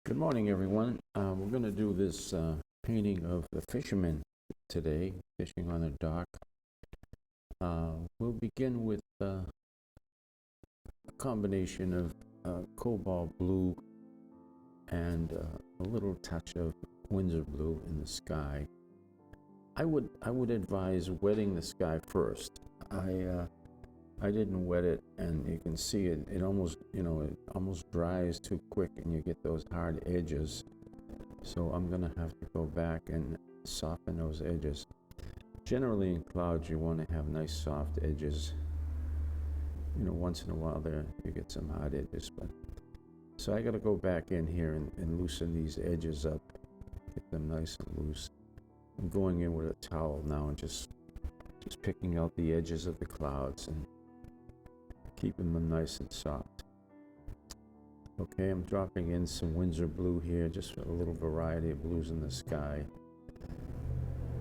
Good morning, everyone. We're going to do this painting of the fisherman today, fishing on a dock. We'll begin with a combination of cobalt blue and a little touch of Windsor blue in the sky. I would advise wetting the sky first. I didn't wet it, and you can see it almost dries too quick and you get those hard edges. So I'm gonna have to go back and soften those edges. Generally in clouds you want to have nice soft edges. Once in a while there you get some hard edges, so I gotta go back in here and loosen these edges up, get them nice and loose. I'm going in with a towel now and just picking out the edges of the clouds and keeping them nice and soft. Okay, I'm dropping in some Windsor blue here, just a little variety of blues in the sky.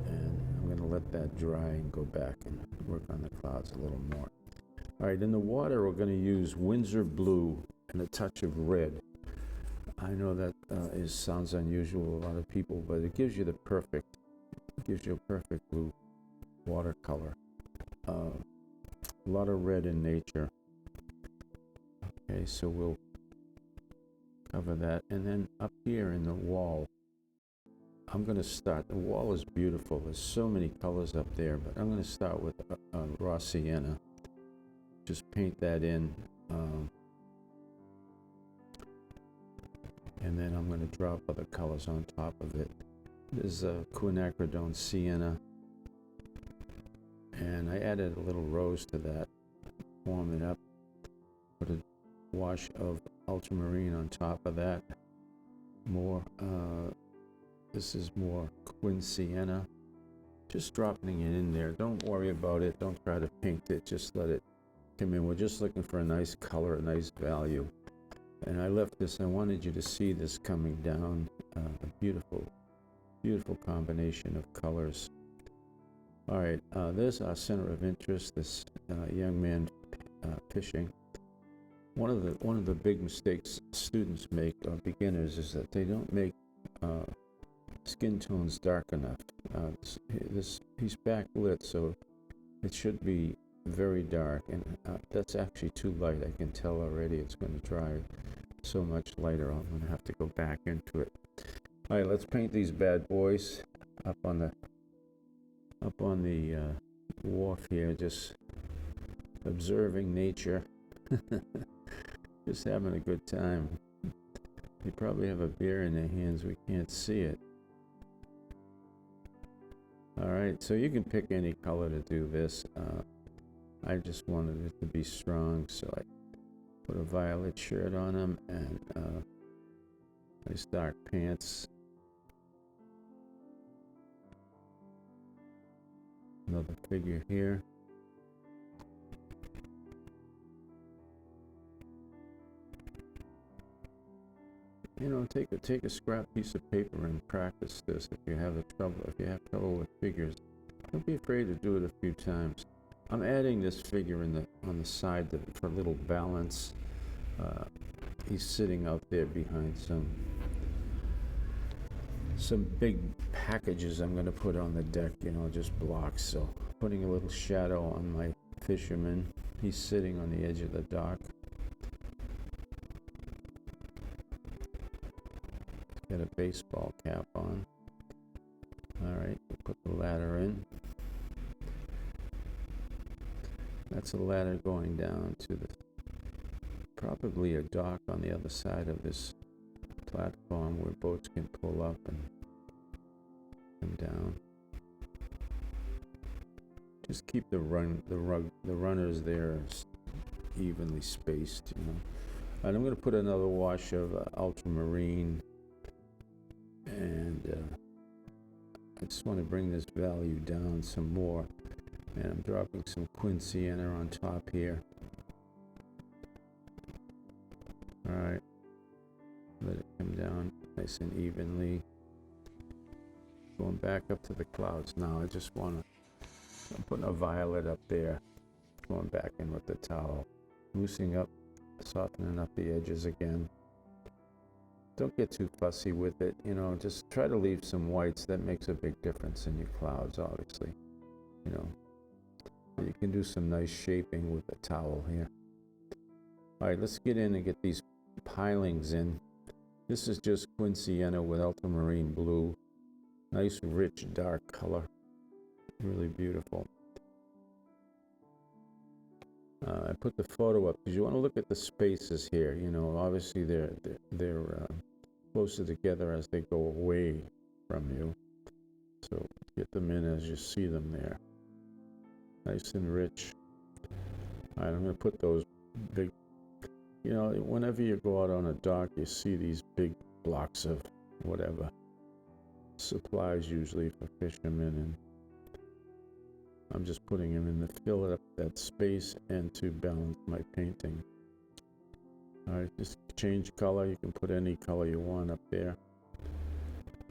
And I'm going to let that dry and go back and work on the clouds a little more. All right, in the water, we're going to use Windsor blue and a touch of red. I know that sounds unusual to a lot of people, but it gives you a perfect blue watercolor. A lot of red in nature. Okay, so we'll cover that, and then up here in the wall, I'm going to start. The wall is beautiful. There's so many colors up there, but I'm going to start with raw sienna. Just paint that in, and then I'm going to drop other colors on top of it. There's quinacridone sienna, and I added a little rose to that, warm it up. Put a wash of ultramarine on top of that. This is more quin sienna. Just dropping it in there. Don't worry about it. Don't try to paint it. Just let it come in. We're just looking for a nice color, a nice value. And I left this, I wanted you to see this coming down. A beautiful, beautiful combination of colors. All right, there's our center of interest, this young man fishing. One of the big mistakes students make, or beginners, is that they don't make skin tones dark enough. He's backlit, so it should be very dark, and that's actually too light. I can tell already it's going to dry so much lighter. I'm going to have to go back into it. All right, let's paint these bad boys up on the wharf here, just observing nature. Just having a good time. They probably have a beer in their hands. We can't see it. All right, so you can pick any color to do this. I just wanted it to be strong, so I put a violet shirt on him and nice dark pants. Another figure here. Take a scrap piece of paper and practice this if you have trouble with figures. Don't be afraid to do it a few times. I'm adding this figure on the side for a little balance. He's sitting out there behind some big packages I'm going to put on the deck, just blocks. So putting a little shadow on my fisherman. He's sitting on the edge of the dock. Got a baseball cap on. All right, we'll put the ladder in. That's a ladder going down to probably a dock on the other side of this platform where boats can pull up and come down. Just keep the runners there evenly spaced, And I'm going to put another wash of ultramarine. And I just want to bring this value down some more. And I'm dropping some quin sienna on top here. All right. Let it come down nice and evenly. Going back up to the clouds now. I'm putting a violet up there. Going back in with the towel. Loosening up, softening up the edges again. don't get too fussy with it. You know, just try to leave some whites. That makes a big difference in your clouds, obviously. You know, you can do some nice shaping with a towel here. All right, let's get in and get these pilings in. This is just quince sienna with ultramarine blue. Nice, rich, dark color. Really beautiful. I put the photo up because you want to look at the spaces here. You know, obviously they're closer together as they go away from you. So get them in as you see them there. Nice and rich. All right, I'm going to put those big, you know, whenever you go out on a dock, you see these big blocks of whatever. Supplies usually for fishermen, and I'm just putting them in to fill up that space and to balance my painting. All right, just change color. You can put any color you want up there.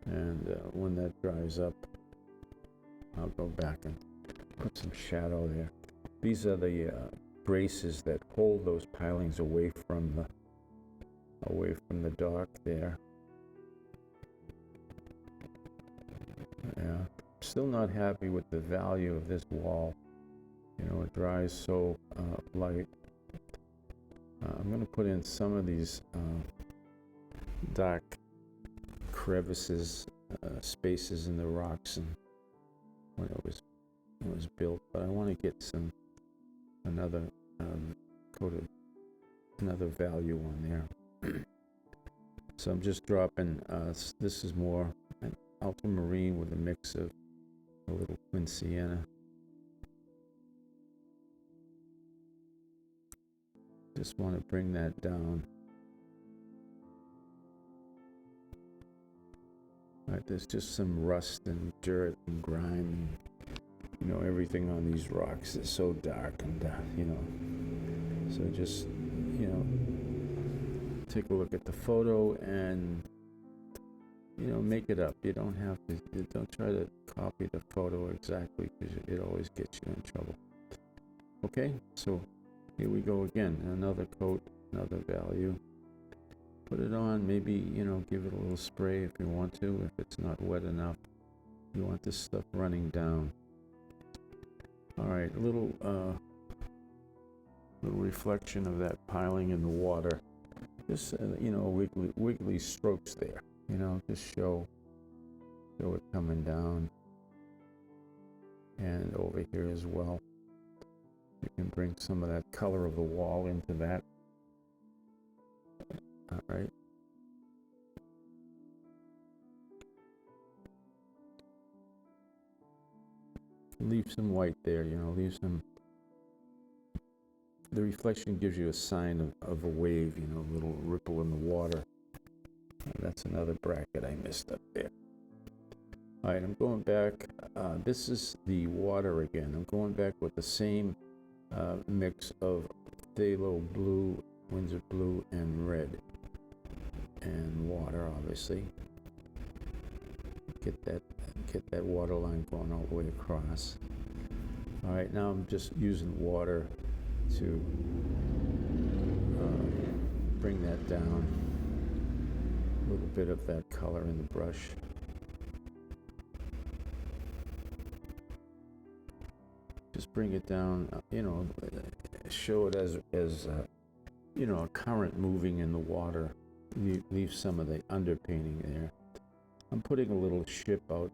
And when that dries up, I'll go back and put some shadow there. These are the braces that hold those pilings away from the dock there. Yeah, still not happy with the value of this wall. You know, it dries so light. I'm going to put in some of these dark crevices, spaces in the rocks, and when it was built. But I want to get another coat of another value on there. So I'm just dropping. This is more an ultramarine with a mix of a little quince sienna. Just want to bring that down. All right, there's just some rust and dirt and grime, and you know, everything on these rocks is so dark and you know. So just, you know, take a look at the photo and, you know, make it up. You don't have to. Don't try to copy the photo exactly, because it always gets you in trouble. Okay, so here we go again. Another coat, another value. Put it on, maybe, you know, give it a little spray if you want to, if it's not wet enough. You want this stuff running down. All right, a little reflection of that piling in the water. Just, you know, wiggly strokes there. You know, just show it coming down. And over here as well. You can bring some of that color of the wall into that. All right. Leave some white there, you know, leave some. The reflection gives you a sign of a wave, you know, a little ripple in the water. That's another bracket I missed up there. All right, I'm going back. This is the water again. I'm going back with the same mix of phthalo blue, Windsor blue, and red. And water, obviously. Get that water line going all the way across. All right, now I'm just using water to bring that down. A little bit of that color in the brush. Just bring it down, you know, show it as you know, a current moving in the water. Leave some of the underpainting there. I'm putting a little ship out,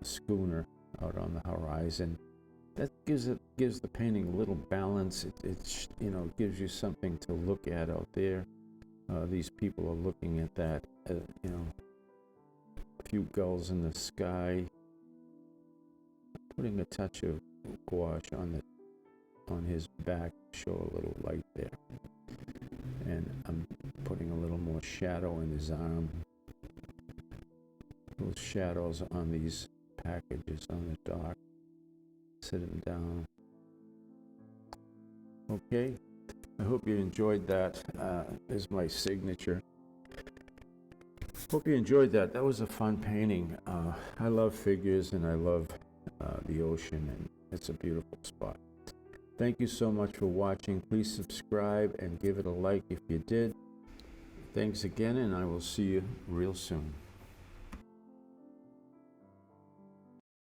schooner out on the horizon. That gives the painting a little balance. It you know, gives you something to look at out there. These people are looking at that, you know, a few gulls in the sky. Putting a touch of gouache on his back, show a little light there. And I'm putting a little more shadow in his arm. Little shadows on these packages on the dock. Sit him down. Okay, I hope you enjoyed that. Is my signature. Hope you enjoyed that. That was a fun painting. I love figures and I love the ocean, and it's a beautiful spot. Thank you so much for watching. Please subscribe and give it a like if you did. Thanks again, and I will see you real soon.